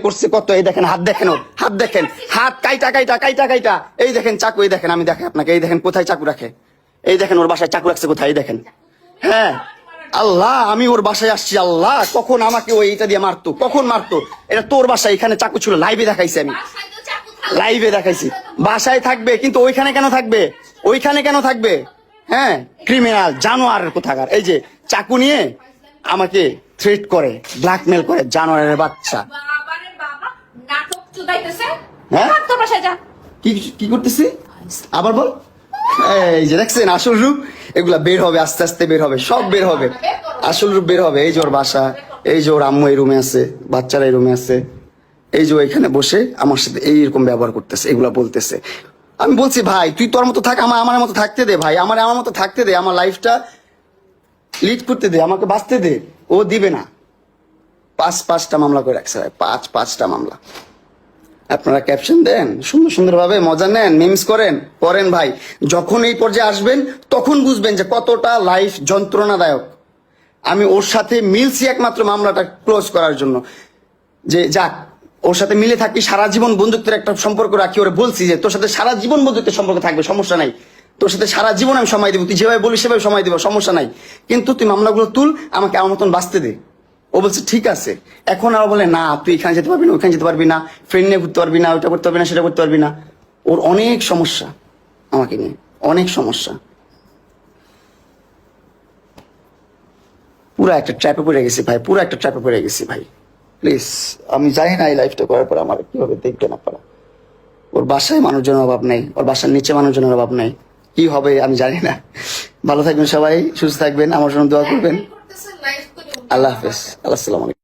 করছে কত, এই দেখেন হাত দেখেন, ওর হাত দেখেন, হাত কাইটা কাইটা কাইটা কাইটা, এই দেখেন চাকু, এই দেখেন আমি দেখে আপনাকে, এই দেখেন কোথায় চাকু রাখে, এই দেখেন ওর বাসায় চাকু রাখছে কোথায়, এই দেখেন। হ্যাঁ আল্লাহ, আমি ওর বাসায় আসছি, আল্লাহ কখন আমাকে ওই এটা দিয়ে মারতো, কখন মারতো, এটা তোর বাসায়, এখানে চাকু ছিল, লাইভে দেখাইছি আমি, লাইভে দেখাইছি। বাসায় থাকবে কিন্তু ওইখানে কেন থাকবে, ওইখানে কেন থাকবে? হ্যাঁ ক্রিমিনাল জানোয়ারের কোথাকার, এই যে চাকু নিয়ে আমাকে থ্রেট করে, ব্ল্যাকমেল করে, জানোয়ারের বাচ্চা। হ্যাঁ কি কি করতেছি আবার বল, এই যে দেখছেন আসল রূপ, এগুলা বের হবে আস্তে আস্তে, বের হবে, সব বের হবে, আসল রূপ বের হবে। এই যে ওর বাসা, এই যে ওর আম্মু এই রুমে আছে, বাচ্চারা এই রুমে আছে, এই যে এখানে বসে আমার সাথে এইরকম ব্যবহার করতেছে, এগুলা বলতেছে। আমি বলছি ভাই তুই তোর মতো থাক, আমার মতো থাকতে দে ভাই, আমার মতো থাকতে দে, আমার লাইফটা লিড করতে দে, আমাকে বাঁচতে দে। ও দিবে না, পাঁচটা মামলা করে রাখছে ভাই, পাঁচটা মামলা। আপনারা ক্যাপশন দেন সুন্দর সুন্দর ভাবে, মজা নেন, মিমস করেন ভাই। যখন এই পর্যায়ে আসবেন তখন বুঝবেন যে কতটা লাইফ যন্ত্রণাদায়ক। আমি ওর সাথে মিলছি একমাত্র মামলাটা ক্লোজ করার জন্য, যে যাক ওর সাথে মিলে থাকি, সারা জীবন বন্ধুত্বের একটা সম্পর্ক রাখি। ওরা বলছি যে তোর সাথে সারা জীবন বন্ধুত্বের সম্পর্ক থাকবে, সমস্যা নাই, তোর সাথে সারা জীবন আমি সময় দেবো, তুই যেভাবে বলিস সেভাবে সময় দেবো, সমস্যা নাই, কিন্তু তুই মামলাগুলো তুল, আমাকে আমার মতন বাঁচতে দে। ও বলছে ঠিক আছে। এখন আর বলে না তুই এখানে যেতে পারবি না, ওইখানে যেতে পারবি না, ফ্রেন্ড নিয়ে ঘুরতে পারবি না, ওইটা করতে পারবি না, সেটা করতে পারবি না। ওর অনেক সমস্যা আমাকে নিয়ে, অনেক সমস্যা। পুরো একটা ট্র্যাপে পড়ে গেছি ভাই, পুরো একটা ট্র্যাপে পড়ে গেছি ভাই। প্লিজ, আমি জানি না এই লাইফটা করার পর আমার কিভাবে দেখবে না পারা। ওর বাসায় মানুষজনের অভাব নেই, ওর বাসার নিচে মানুষজনের অভাব নেই, কি হবে আমি জানি না। ভালো থাকবেন সবাই, সুস্থ থাকবেন, আমার জন্য দোয়া করবেন। আল্লাহ হাফেজ, আল্লাহ আসসালামু আলাইকুম।